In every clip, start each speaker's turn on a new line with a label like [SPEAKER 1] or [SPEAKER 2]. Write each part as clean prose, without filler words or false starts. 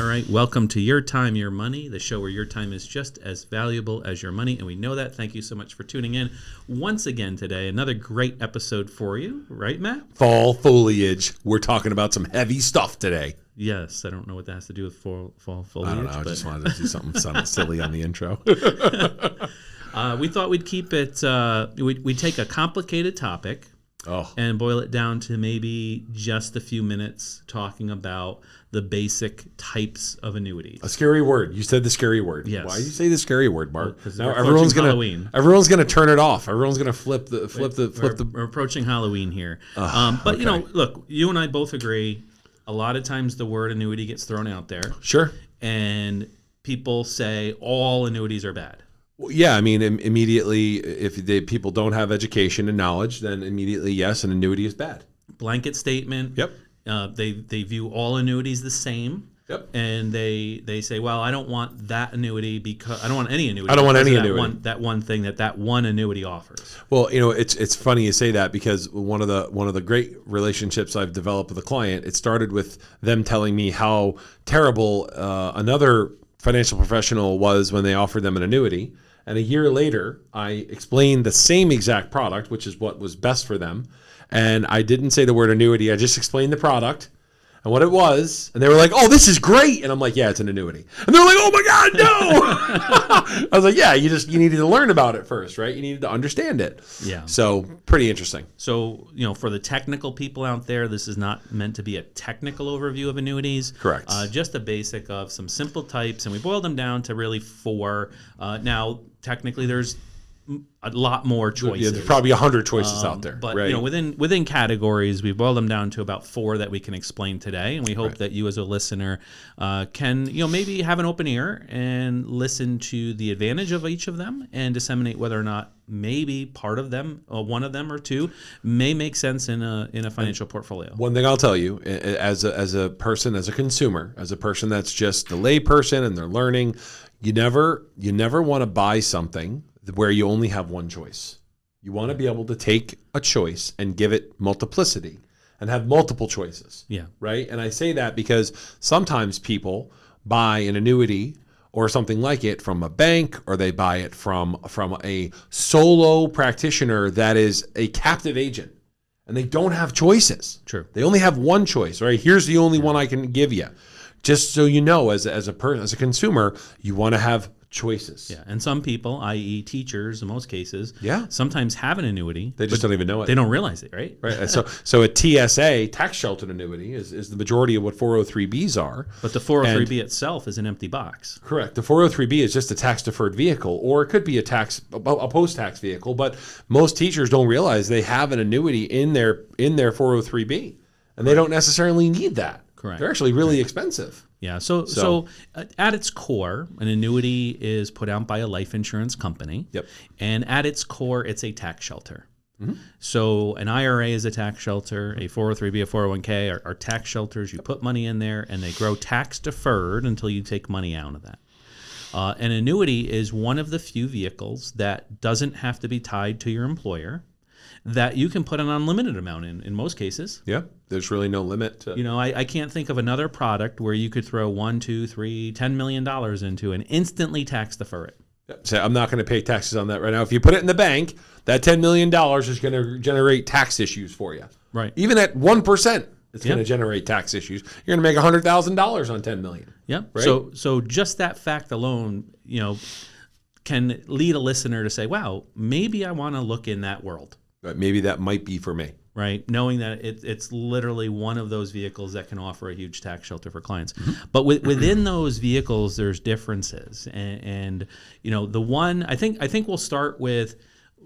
[SPEAKER 1] right, welcome to Your Time, Your Money, the show where your time is just as valuable as your money, and we know that. Thank you so much for tuning in once again today. Another great episode for you, right, Matt?
[SPEAKER 2] Fall foliage. We're talking about some heavy stuff today.
[SPEAKER 1] Yes, I don't know what that has to do with fall foliage.
[SPEAKER 2] I don't know. I just wanted to do something sound silly on the intro.
[SPEAKER 1] We thought we'd keep it, we'd take a complicated topic and boil it down to maybe just a few minutes talking about the basic types of annuities.
[SPEAKER 2] A scary word. You said the scary word.
[SPEAKER 1] Yes.
[SPEAKER 2] Why do you say the scary word, Mark?
[SPEAKER 1] Because
[SPEAKER 2] now everyone's gonna turn it off. Everyone's gonna flip the.
[SPEAKER 1] We're approaching Halloween here. But
[SPEAKER 2] okay.
[SPEAKER 1] Look, you and I both agree. A lot of times the word annuity gets thrown out there.
[SPEAKER 2] Sure.
[SPEAKER 1] And people say all annuities are bad.
[SPEAKER 2] Well, yeah, I mean, immediately, if people don't have education and knowledge, then immediately, yes, an annuity is bad.
[SPEAKER 1] Blanket statement.
[SPEAKER 2] Yep.
[SPEAKER 1] They view all annuities the same.
[SPEAKER 2] Yep.
[SPEAKER 1] And they say, well, I don't want that annuity because I don't want any annuity.
[SPEAKER 2] I don't want any annuity.
[SPEAKER 1] That one thing that one annuity offers.
[SPEAKER 2] Well, it's funny you say that because one of the great relationships I've developed with a client, it started with them telling me how terrible another financial professional was when they offered them an annuity. And a year later, I explained the same exact product, which is what was best for them. And I didn't say the word annuity. I just explained the product and what it was. And they were like, oh, this is great. And I'm like, yeah, it's an annuity. And they're like, oh my God, no. I was like, yeah, you needed to learn about it first, right? You needed to understand it.
[SPEAKER 1] Yeah.
[SPEAKER 2] So pretty interesting.
[SPEAKER 1] So, for the technical people out there, this is not meant to be a technical overview of annuities.
[SPEAKER 2] Correct.
[SPEAKER 1] Just a basic of some simple types. And we boiled them down to really four. Now, technically, there's a lot more choices.
[SPEAKER 2] Yeah, there's probably 100 choices out there.
[SPEAKER 1] But
[SPEAKER 2] right.
[SPEAKER 1] within categories, we boiled them down to about four that we can explain today, and we hope that you as a listener can maybe have an open ear and listen to the advantage of each of them and disseminate whether or not maybe part of them, or one of them or two, may make sense in a financial portfolio.
[SPEAKER 2] One thing I'll tell you, as a person, as a consumer, as a person that's just a lay person and they're learning, you never want to buy something where you only have one choice. You want to be able to take a choice and give it multiplicity and have multiple choices.
[SPEAKER 1] Yeah.
[SPEAKER 2] Right? And I say that because sometimes people buy an annuity or something like it from a bank, or they buy it from a solo practitioner that is a captive agent, and they don't have choices.
[SPEAKER 1] True.
[SPEAKER 2] They only have one choice, right? Here's the only one I can give you. Just so you know, as a consumer, you want to have choices.
[SPEAKER 1] Yeah, and some people, i.e. teachers in most cases, sometimes have an annuity.
[SPEAKER 2] They just don't even know it.
[SPEAKER 1] They don't realize it, right?
[SPEAKER 2] Right. So a TSA, tax sheltered annuity, is the majority of what 403Bs are.
[SPEAKER 1] But the 403B itself is an empty box.
[SPEAKER 2] Correct. The 403B is just a tax deferred vehicle, or it could be a post-tax vehicle, but most teachers don't realize they have an annuity in their 403B, and they don't necessarily need that.
[SPEAKER 1] Correct.
[SPEAKER 2] They're actually really expensive.
[SPEAKER 1] Yeah. So at its core, an annuity is put out by a life insurance company.
[SPEAKER 2] Yep.
[SPEAKER 1] And at its core, it's a tax shelter.
[SPEAKER 2] Mm-hmm.
[SPEAKER 1] So an IRA is a tax shelter. A 403B, a 401k are tax shelters. You put money in there, and they grow tax deferred until you take money out of that. An annuity is one of the few vehicles that doesn't have to be tied to your employer, that you can put an unlimited amount in most cases.
[SPEAKER 2] Yeah, there's really no limit to...
[SPEAKER 1] I can't think of another product where you could throw $1, $2, $3, $10 million into and instantly tax defer it.
[SPEAKER 2] So I'm not going to pay taxes on that right now. If you put it in the bank, that $10 million is going to generate tax issues for you.
[SPEAKER 1] Right.
[SPEAKER 2] Even at 1%, it's going to generate tax issues. You're going to make $100,000 on $10 million.
[SPEAKER 1] Yeah.
[SPEAKER 2] Right?
[SPEAKER 1] So just that fact alone, can lead a listener to say, wow, maybe I want to look in that world.
[SPEAKER 2] But maybe that might be for me.
[SPEAKER 1] Right, knowing that it's literally one of those vehicles that can offer a huge tax shelter for clients.
[SPEAKER 2] Mm-hmm.
[SPEAKER 1] But within those vehicles, there's differences, and the one I think we'll start with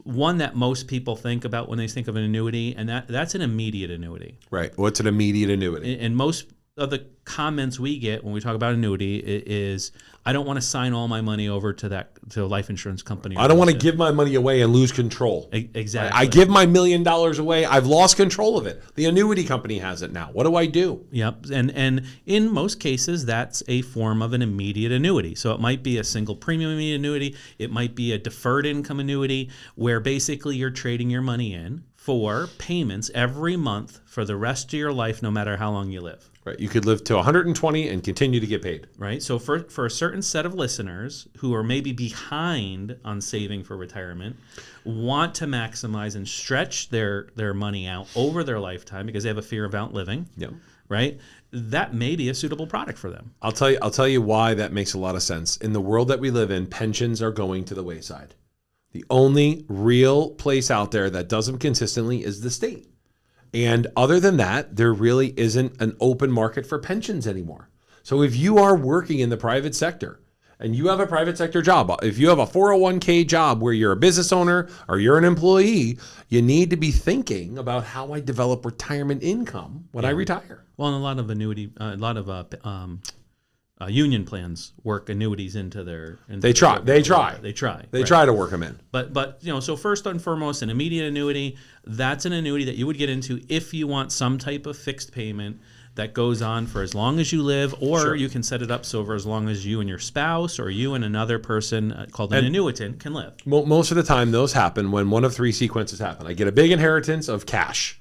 [SPEAKER 1] one that most people think about when they think of an annuity, and that's an immediate annuity.
[SPEAKER 2] Right. What's an immediate annuity?
[SPEAKER 1] And most of the comments we get when we talk about annuity is, I don't want to sign all my money over to a life insurance company.
[SPEAKER 2] I don't want to give my money away and lose control.
[SPEAKER 1] Exactly.
[SPEAKER 2] I give my $1 million away. I've lost control of it. The annuity company has it now. What do I do?
[SPEAKER 1] Yep. And in most cases, that's a form of an immediate annuity. So it might be a single premium immediate annuity. It might be a deferred income annuity, where basically you're trading your money in for payments every month for the rest of your life, no matter how long you live.
[SPEAKER 2] Right. You could live to 120 and continue to get paid.
[SPEAKER 1] Right. So for a certain set of listeners who are maybe behind on saving for retirement, want to maximize and stretch their money out over their lifetime because they have a fear of outliving.
[SPEAKER 2] Yep.
[SPEAKER 1] Right. That may be a suitable product for them.
[SPEAKER 2] I'll tell you why that makes a lot of sense. In the world that we live in, pensions are going to the wayside. The only real place out there that does them consistently is the state. And other than that, there really isn't an open market for pensions anymore. So if you are working in the private sector and you have a private sector job, if you have a 401k job where you're a business owner or you're an employee, you need to be thinking about how I develop retirement income when I retire.
[SPEAKER 1] Well, and a lot of union plans work annuities into their.
[SPEAKER 2] They try to work them in.
[SPEAKER 1] But so first and foremost, an immediate annuity. That's an annuity that you would get into if you want some type of fixed payment that goes on for as long as you live, or you can set it up so for as long as you and your spouse or you and another person called an annuitant can live.
[SPEAKER 2] Most of the time, those happen when one of three sequences happen. I get a big inheritance of cash,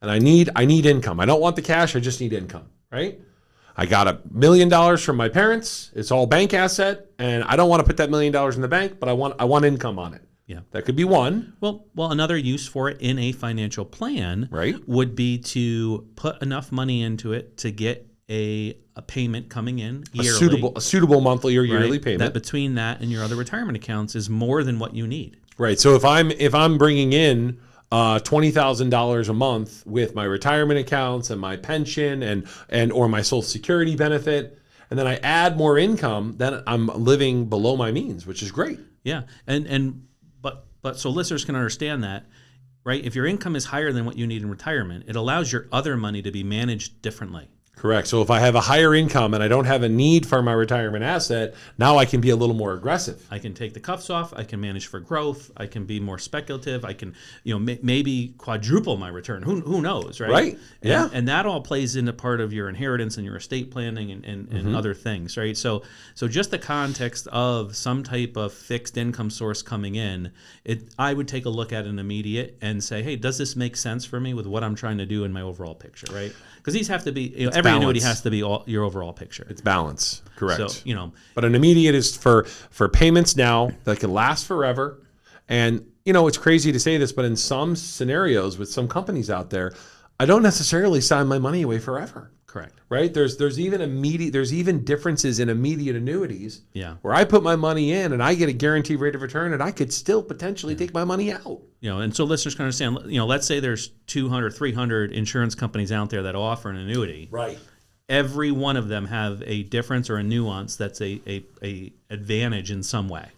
[SPEAKER 2] and I need income. I don't want the cash. I just need income, right? I got $1 million from my parents. It's all bank asset, and I don't want to put that $1 million in the bank, but I want income on it.
[SPEAKER 1] Yeah,
[SPEAKER 2] that could be one.
[SPEAKER 1] Well, another use for it in a financial plan, would be to put enough money into it to get a payment coming in yearly,
[SPEAKER 2] a suitable monthly or yearly payment.
[SPEAKER 1] That between that and your other retirement accounts is more than what you need.
[SPEAKER 2] Right. So if I'm bringing in $20,000 a month with my retirement accounts and my pension and or my Social Security benefit, and then I add more income, then I'm living below my means, which is great.
[SPEAKER 1] Yeah, but so listeners can understand that, right? If your income is higher than what you need in retirement, it allows your other money to be managed differently.
[SPEAKER 2] Correct. So if I have a higher income and I don't have a need for my retirement asset, now I can be a little more aggressive.
[SPEAKER 1] I can take the cuffs off. I can manage for growth. I can be more speculative. I can, maybe quadruple my return. Who knows, right?
[SPEAKER 2] Right. Yeah.
[SPEAKER 1] And that all plays into part of your inheritance and your estate planning and other things, right? So just the context of some type of fixed income source coming in, I would take a look at an immediate and say, hey, does this make sense for me with what I'm trying to do in my overall picture, right? Because these have to be, every annuity has to be your overall picture.
[SPEAKER 2] It's balance, correct.
[SPEAKER 1] So,
[SPEAKER 2] but an immediate is for payments now that can last forever. And, it's crazy to say this, but in some scenarios with some companies out there, I don't necessarily sign my money away forever.
[SPEAKER 1] Correct.
[SPEAKER 2] Right? There's even differences in immediate annuities where I put my money in and I get a guaranteed rate of return and I could still potentially take my money out.
[SPEAKER 1] And so listeners can understand, let's say there's 200, 300 insurance companies out there that offer an annuity.
[SPEAKER 2] Right.
[SPEAKER 1] Every one of them have a difference or a nuance that's a advantage in some way.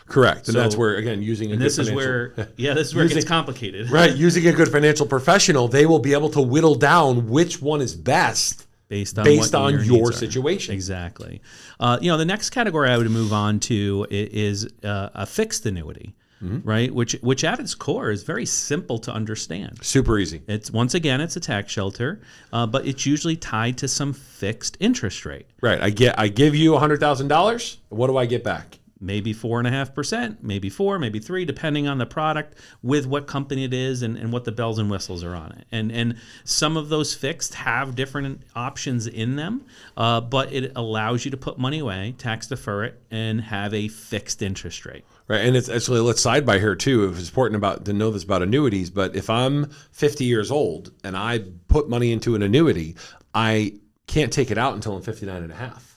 [SPEAKER 2] Correct. And that's where, again, using a good financial...
[SPEAKER 1] this is where it gets complicated.
[SPEAKER 2] Right. Using a good financial professional, they will be able to whittle down which one is best based on your situation.
[SPEAKER 1] Exactly. The next category I would move on to is a fixed annuity. Right, which at its core is very simple to understand.
[SPEAKER 2] Super easy.
[SPEAKER 1] It's a tax shelter, but it's usually tied to some fixed interest rate.
[SPEAKER 2] Right. I give you $100,000. What do I get back?
[SPEAKER 1] Maybe 4.5%, maybe 4%, maybe 3%, depending on the product, with what company it is and what the bells and whistles are on it. And some of those fixed have different options in them, but it allows you to put money away, tax defer it, and have a fixed interest rate.
[SPEAKER 2] Right, and it's actually, let's side by here too. It's important to know this about annuities, but if I'm 50 years old and I put money into an annuity, I can't take it out until I'm 59 and a half.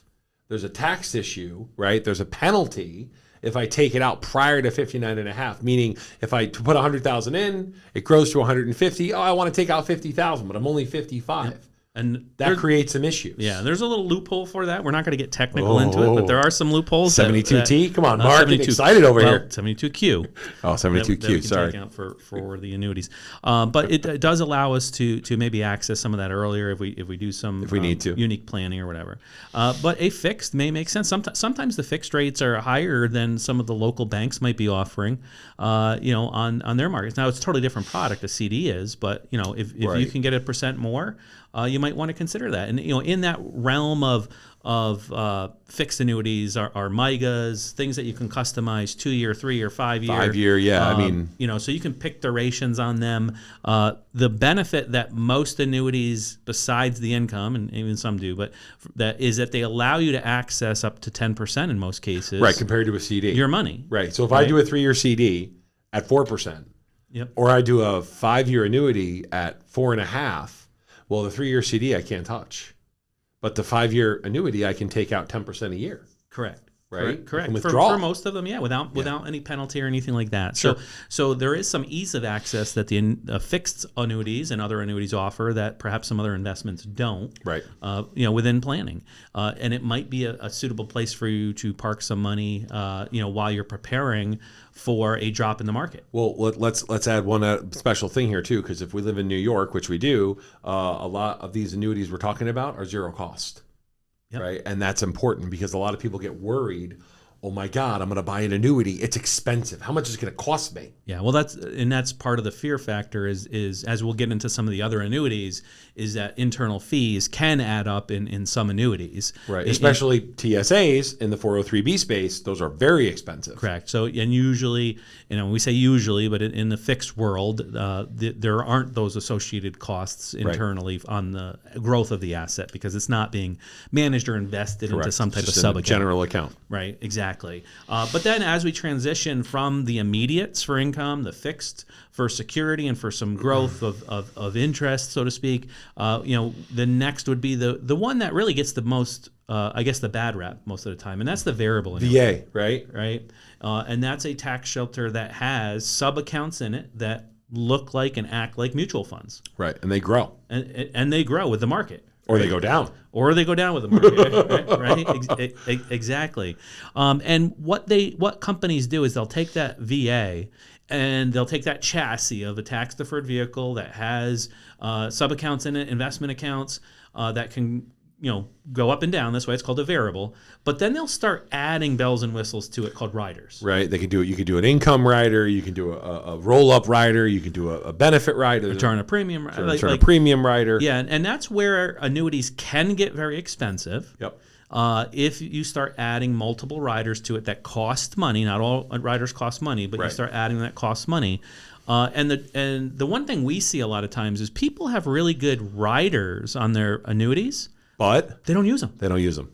[SPEAKER 2] There's a tax issue, right? There's a penalty if I take it out prior to 59 and a half, meaning if I put 100,000 in, it grows to 150. Oh, I want to take out 50,000, but I'm only 55. Yep. And that creates some issues.
[SPEAKER 1] Yeah, there's a little loophole for that. We're not going to get technical into it, but there are some loopholes.
[SPEAKER 2] 72T? Come on, Mark, get excited over here.
[SPEAKER 1] 72Q.
[SPEAKER 2] Oh, 72Q, sorry.
[SPEAKER 1] Take out for the annuities. But it does allow us to maybe access some of that earlier if we do some
[SPEAKER 2] need to.
[SPEAKER 1] Unique planning or whatever. But a fixed may make sense. Sometimes the fixed rates are higher than some of the local banks might be offering, on their markets. Now, it's a totally different product, a CD is, but if you can get 1% more, you might want to consider that. And in that realm of fixed annuities are MYGAs, things that you can customize 2-year, 3-year, 5-year.
[SPEAKER 2] 5-year, yeah. I mean,
[SPEAKER 1] so you can pick durations on them. The benefit that most annuities, besides the income, and even some do, but that is that they allow you to access up to 10% in most cases.
[SPEAKER 2] right, compared to a CD.
[SPEAKER 1] Your money.
[SPEAKER 2] Right. So if I do a 3-year CD at 4%,
[SPEAKER 1] Yep.
[SPEAKER 2] or I do a 5-year annuity at 4.5%, well, the 3-year CD I can't touch. But the 5-year annuity, I can take out 10% a year.
[SPEAKER 1] Correct.
[SPEAKER 2] Right?
[SPEAKER 1] Correct.
[SPEAKER 2] And withdraw.
[SPEAKER 1] For most of them, yeah, without any penalty or anything like that.
[SPEAKER 2] Sure.
[SPEAKER 1] So there is some ease of access that the fixed annuities and other annuities offer that perhaps some other investments don't.
[SPEAKER 2] Right.
[SPEAKER 1] Within planning, and it might be a suitable place for you to park some money, while you're preparing for a drop in the market.
[SPEAKER 2] Well, let's add one special thing here too, because if we live in New York, which we do, a lot of these annuities we're talking about are zero cost.
[SPEAKER 1] Yep.
[SPEAKER 2] Right. And that's important because a lot of people get worried. Oh my God, I'm going to buy an annuity. It's expensive. How much is it going to cost me?
[SPEAKER 1] Yeah, well, that's part of the fear factor is as we'll get into some of the other annuities, is that internal fees can add up in some annuities.
[SPEAKER 2] Right, especially TSAs in the 403B space. Those are very expensive.
[SPEAKER 1] Correct. So, and usually, we say usually, but in the fixed world, there aren't those associated costs internally on the growth of the asset because it's not being managed or invested into some type of sub-account.
[SPEAKER 2] General account.
[SPEAKER 1] Right, exactly. But then as we transition from the immediates for income, the fixed for security and for some growth of interest, so to speak, the next would be the one that really gets the most, the bad rap most of the time, and that's the variable annuity.
[SPEAKER 2] VA, right?
[SPEAKER 1] Right. And that's a tax shelter that has sub-accounts in it that look like and act like mutual funds.
[SPEAKER 2] Right, and they grow.
[SPEAKER 1] And they grow with the market.
[SPEAKER 2] Or they go down.
[SPEAKER 1] Or they go down with the market, right? Exactly. And what companies do is they'll take that VA and they'll take that chassis of a tax-deferred vehicle that has sub-accounts in it, investment accounts that can go up and down. That's why it's called a variable. But then they'll start adding bells and whistles to it called riders.
[SPEAKER 2] Right. They can do it. You can do an income rider. You can do a roll-up rider. You can do a benefit rider.
[SPEAKER 1] Return a premium.
[SPEAKER 2] Return a premium rider.
[SPEAKER 1] Yeah, and that's where annuities can get very expensive.
[SPEAKER 2] Yep.
[SPEAKER 1] If you start adding multiple riders to it that cost money, not all riders cost money, but you start adding that costs money. And the one thing we see a lot of times is people have really good riders on their annuities,
[SPEAKER 2] but
[SPEAKER 1] they don't use them.
[SPEAKER 2] They don't use them.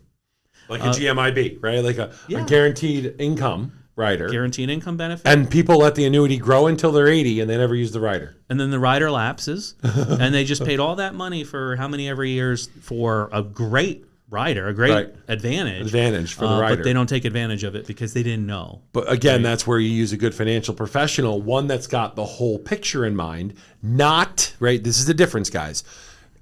[SPEAKER 2] Like a GMIB, right? Like a guaranteed income rider.
[SPEAKER 1] Guaranteed income benefit.
[SPEAKER 2] And people let the annuity grow until they're 80 and they never use the rider.
[SPEAKER 1] And then the rider lapses and they just paid all that money for how many every years for a great rider, a great advantage
[SPEAKER 2] for the rider.
[SPEAKER 1] But they don't take advantage of it because they didn't know.
[SPEAKER 2] But again, that's where you use a good financial professional, one that's got the whole picture in mind, not, right? This is the difference, guys.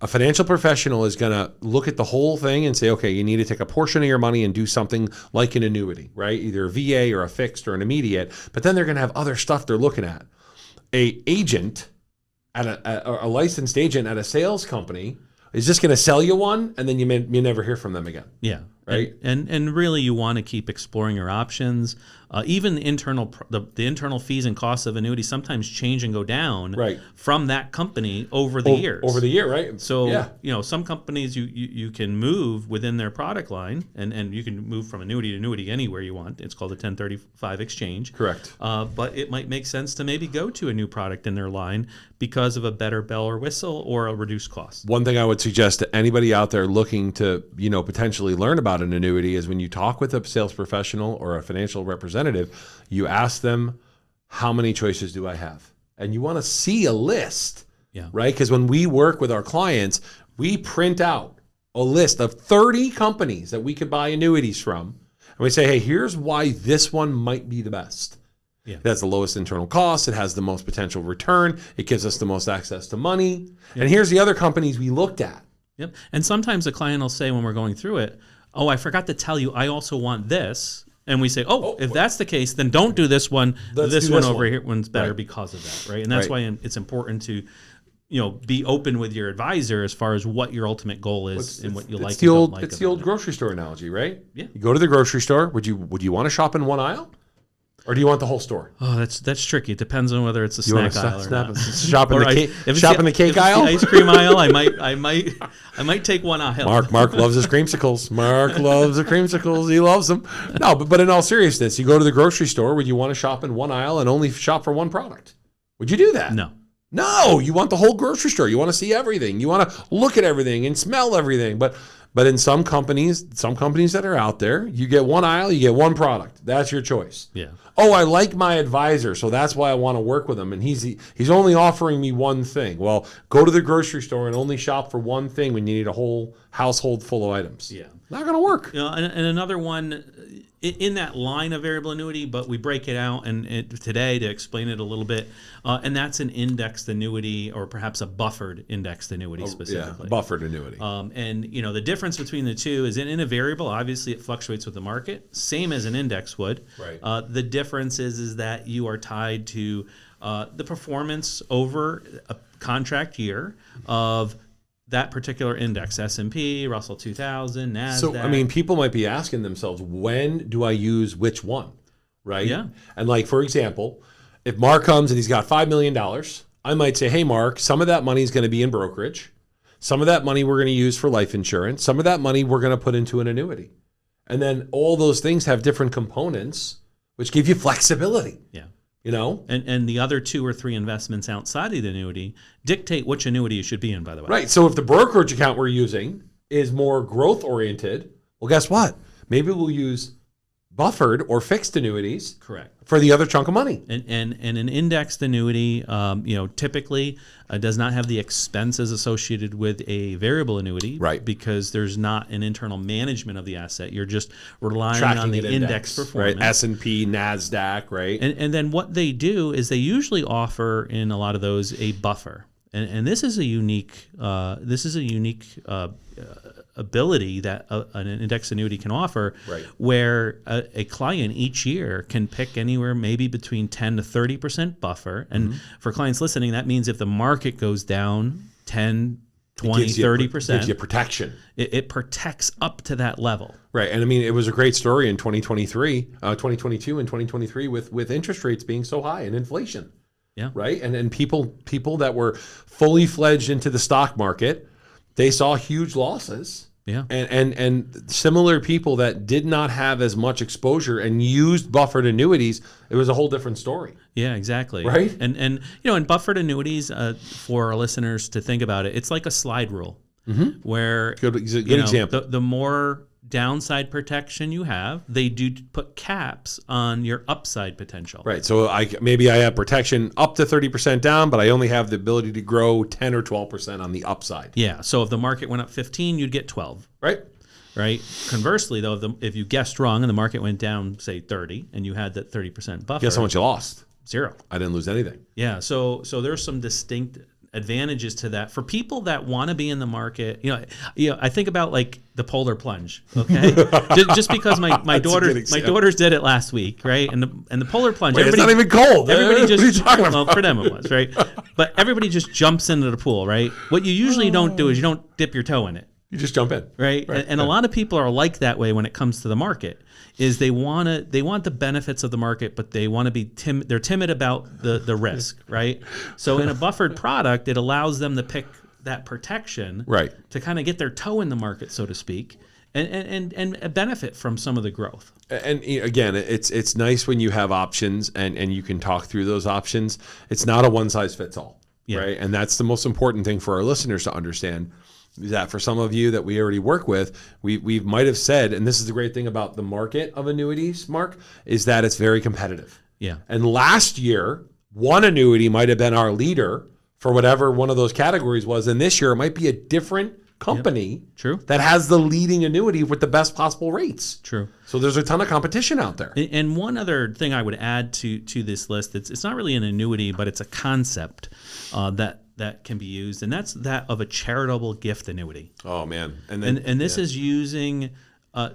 [SPEAKER 2] A financial professional is going to look at the whole thing and say, okay, you need to take a portion of your money and do something like an annuity, right? Either a VA or a fixed or an immediate. But then they're going to have other stuff they're looking at. A agent, a licensed agent at a sales company is just going to sell you one, and then you may never hear from them again.
[SPEAKER 1] Yeah.
[SPEAKER 2] Right.
[SPEAKER 1] And really, you want to keep exploring your options. Even the internal fees and costs of annuities sometimes change and go down from that company over the years.
[SPEAKER 2] Over the year, right?
[SPEAKER 1] So some companies you can move within their product line, and you can move from annuity to annuity anywhere you want. It's called a 1035 exchange.
[SPEAKER 2] Correct.
[SPEAKER 1] But it might make sense to maybe go to a new product in their line because of a better bell or whistle or a reduced cost.
[SPEAKER 2] One thing I would suggest to anybody out there looking to potentially learn about an annuity is when you talk with a sales professional or a financial representative, you ask them, how many choices do I have? And you want to see a list, right? Because when we work with our clients, we print out a list of 30 companies that we could buy annuities from. And we say, hey, here's why this one might be the best. Yeah. It has the lowest internal cost. It has the most potential return. It gives us the most access to money. And here's the other companies we looked at.
[SPEAKER 1] Yep. And sometimes the client will say when we're going through it, oh, I forgot to tell you, I also want this. And we say, if that's the case, then don't do this one. This one over here one's better because of that, right? And that's why it's important to, be open with your advisor as far as what your ultimate goal is and what you like and don't like.
[SPEAKER 2] It's the old grocery store analogy, right?
[SPEAKER 1] Yeah.
[SPEAKER 2] You go to the grocery store. Would you want to shop in one aisle? Or do you want the whole store?
[SPEAKER 1] Oh, that's tricky. It depends on whether it's a
[SPEAKER 2] You want
[SPEAKER 1] snack aisle or not.
[SPEAKER 2] shop in
[SPEAKER 1] Or
[SPEAKER 2] the cake,
[SPEAKER 1] if it's
[SPEAKER 2] shop in the cake
[SPEAKER 1] if it's
[SPEAKER 2] aisle?
[SPEAKER 1] the ice cream aisle, I might take one aisle.
[SPEAKER 2] Mark loves his creamsicles. Mark loves the creamsicles. He loves them. No, but in all seriousness, you go to the grocery store, would you want to shop in one aisle and only shop for one product? Would you do that?
[SPEAKER 1] No.
[SPEAKER 2] No, you want the whole grocery store. You want to see everything. You want to look at everything and smell everything. But in some companies that are out there, you get one aisle, you get one product. That's your choice.
[SPEAKER 1] Yeah.
[SPEAKER 2] Oh, I like my advisor, so that's why I want to work with him. And he's only offering me one thing. Well, go to the grocery store and only shop for one thing when you need a whole household full of items.
[SPEAKER 1] Yeah.
[SPEAKER 2] Not going to work.
[SPEAKER 1] You know, and another one in that line of variable annuity, but we break it out today to explain it a little bit, and that's an indexed annuity or perhaps a buffered indexed annuity specifically.
[SPEAKER 2] Yeah, buffered annuity.
[SPEAKER 1] And the difference between the two is in a variable, obviously it fluctuates with the market, same as an index would.
[SPEAKER 2] Right.
[SPEAKER 1] The difference is that you are tied to the performance over a contract year of that particular index, S&P, Russell 2000, NASDAQ.
[SPEAKER 2] So, I mean, people might be asking themselves, when do I use which one, right?
[SPEAKER 1] Yeah.
[SPEAKER 2] And like, for example, if Mark comes and he's got $5 million, I might say, hey, Mark, some of that money is going to be in brokerage. Some of that money we're going to use for life insurance. Some of that money we're going to put into an annuity. And then all those things have different components, which give you flexibility.
[SPEAKER 1] Yeah.
[SPEAKER 2] And
[SPEAKER 1] the other 2 or 3 investments outside of the annuity dictate which annuity you should be in, by the way.
[SPEAKER 2] Right. So if the brokerage account we're using is more growth oriented, well, guess what? Maybe we'll use buffered or fixed annuities.
[SPEAKER 1] Correct.
[SPEAKER 2] For the other chunk of money.
[SPEAKER 1] And an indexed annuity, typically does not have the expenses associated with a variable annuity,
[SPEAKER 2] right? Because
[SPEAKER 1] there's not an internal management of the asset. You're just relying
[SPEAKER 2] tracking
[SPEAKER 1] on the index performance,
[SPEAKER 2] right? S&P, NASDAQ, right?
[SPEAKER 1] And then what they do is they usually offer in a lot of those a buffer, and this is a unique ability that an index annuity can offer,
[SPEAKER 2] right,
[SPEAKER 1] where a client each year can pick anywhere maybe between 10 to 30% buffer. And for clients listening, that means if the market goes down 10, 20, 30%,
[SPEAKER 2] it gives you protection.
[SPEAKER 1] It protects up to that level.
[SPEAKER 2] Right. And I mean, it was a great story in 2022 and 2023 with interest rates being so high and inflation.
[SPEAKER 1] Yeah.
[SPEAKER 2] Right. And people that were fully fledged into the stock market, they saw huge losses.
[SPEAKER 1] Yeah.
[SPEAKER 2] And similar people that did not have as much exposure and used buffered annuities, it was a whole different story.
[SPEAKER 1] Yeah, exactly.
[SPEAKER 2] Right.
[SPEAKER 1] And in buffered annuities, for our listeners to think about it, it's like a slide rule, where
[SPEAKER 2] good example.
[SPEAKER 1] The more downside protection you have, they do put caps on your upside potential.
[SPEAKER 2] Right. So maybe I have protection up to 30% down, but I only have the ability to grow 10 or 12% on the upside.
[SPEAKER 1] Yeah. So if the market went up 15, you'd get 12.
[SPEAKER 2] Right.
[SPEAKER 1] Right. Conversely, though, if you guessed wrong and the market went down, say 30, and you had that 30% buffer,
[SPEAKER 2] guess how much you lost?
[SPEAKER 1] 0.
[SPEAKER 2] I didn't lose anything.
[SPEAKER 1] Yeah. So there's some distinct advantages to that for people that want to be in the market. I think about like the polar plunge. Okay, just because my daughters did it last week, right? And the polar plunge.
[SPEAKER 2] Wait, it's not even cold.
[SPEAKER 1] Everybody
[SPEAKER 2] what are you talking about?
[SPEAKER 1] Well, for them it was, right? But everybody just jumps into the pool, right? What you usually don't do is you don't dip your toe in it.
[SPEAKER 2] You just jump in,
[SPEAKER 1] right? And a lot of people are like that way when it comes to the market. Is they want the benefits of the market, but they want to be they're timid about the risk, right? So in a buffered product, it allows them to pick that protection,
[SPEAKER 2] right,
[SPEAKER 1] to kind of get their toe in the market, so to speak, and benefit from some of the growth.
[SPEAKER 2] And again, it's nice when you have options and you can talk through those options. It's not a one size fits all, right? And that's the most important thing for our listeners to understand. That for some of you that we already work with, we might have said, and this is the great thing about the market of annuities, Mark, is that it's very competitive.
[SPEAKER 1] Yeah.
[SPEAKER 2] And last year, one annuity might have been our leader for whatever one of those categories was, and this year it might be a different company that has the leading annuity with the best possible rates.
[SPEAKER 1] True.
[SPEAKER 2] So there's a ton of competition out there.
[SPEAKER 1] And one other thing I would add to this list, it's not really an annuity, but it's a concept that can be used, and that's that of a charitable gift annuity.
[SPEAKER 2] Oh man! And
[SPEAKER 1] this is using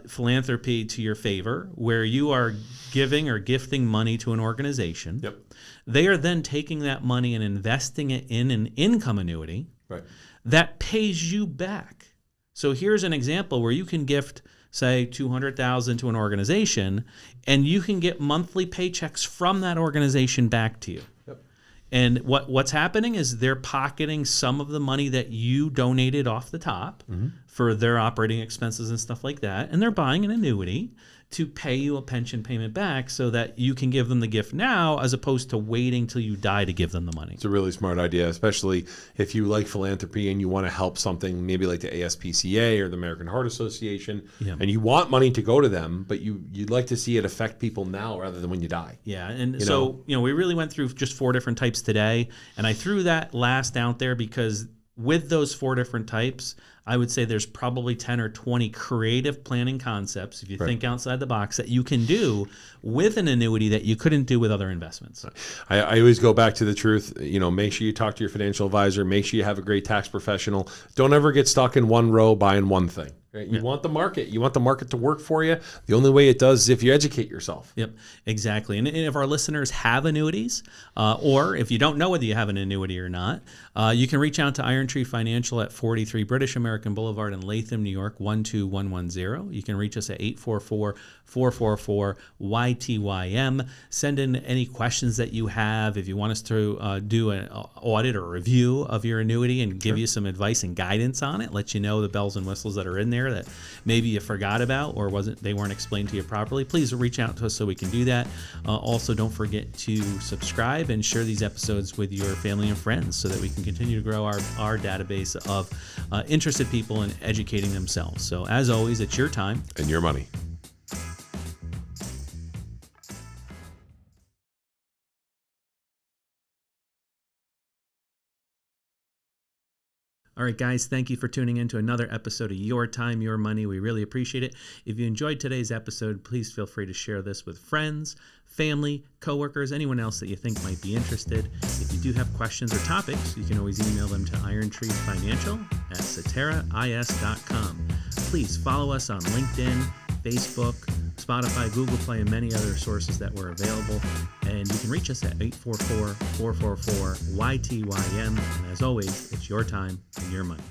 [SPEAKER 1] philanthropy to your favor, where you are giving or gifting money to an organization.
[SPEAKER 2] Yep.
[SPEAKER 1] They are then taking that money and investing it in an income annuity,
[SPEAKER 2] right,
[SPEAKER 1] that pays you back. So here's an example where you can gift say $200,000 to an organization, and you can get monthly paychecks from that organization back to you.
[SPEAKER 2] Yep.
[SPEAKER 1] And what's happening is they're pocketing some of the money that you donated off the top for their operating expenses and stuff like that, and they're buying an annuity to pay you a pension payment back so that you can give them the gift now as opposed to waiting till you die to give them the money.
[SPEAKER 2] It's a really smart idea, especially if you like philanthropy and you want to help something maybe like the ASPCA or the American Heart Association, and you want money to go to them, but you'd like to see it affect people now rather than when you die.
[SPEAKER 1] Yeah, and we really went through just 4 different types today, and I threw that last out there because with those 4 different types, I would say there's probably 10 or 20 creative planning concepts, if you think outside the box, that you can do with an annuity that you couldn't do with other investments.
[SPEAKER 2] I always go back to the truth. Make sure you talk to your financial advisor. Make sure you have a great tax professional. Don't ever get stuck in one row buying one thing. Right? You want the market. You want the market to work for you. The only way it does is if you educate yourself.
[SPEAKER 1] Yep, exactly. And if our listeners have annuities, or if you don't know whether you have an annuity or not, you can reach out to Iron Tree Financial at 43 British American Boulevard in Latham, New York, 12110. You can reach us at 844-444-YTYM. Send in any questions that you have. If you want us to do an audit or review of your annuity and give you some advice and guidance on it, let you know the bells and whistles that are in there that maybe you forgot about or they weren't explained to you properly, please reach out to us so we can do that. Also, don't forget to subscribe and share these episodes with your family and friends so that we can continue to grow our database of interested people in educating themselves. So as always, it's your time
[SPEAKER 2] and your money.
[SPEAKER 1] All right, guys, thank you for tuning in to another episode of Your Time, Your Money. We really appreciate it. If you enjoyed today's episode, please feel free to share this with friends, family, coworkers, anyone else that you think might be interested. If you do have questions or topics, you can always email them to irontreefinancial@ceterais.com. Please follow us on LinkedIn, Facebook, Spotify, Google Play, and many other sources that were available. And you can reach us at 844-444-YTYM. And as always, it's your time and your money.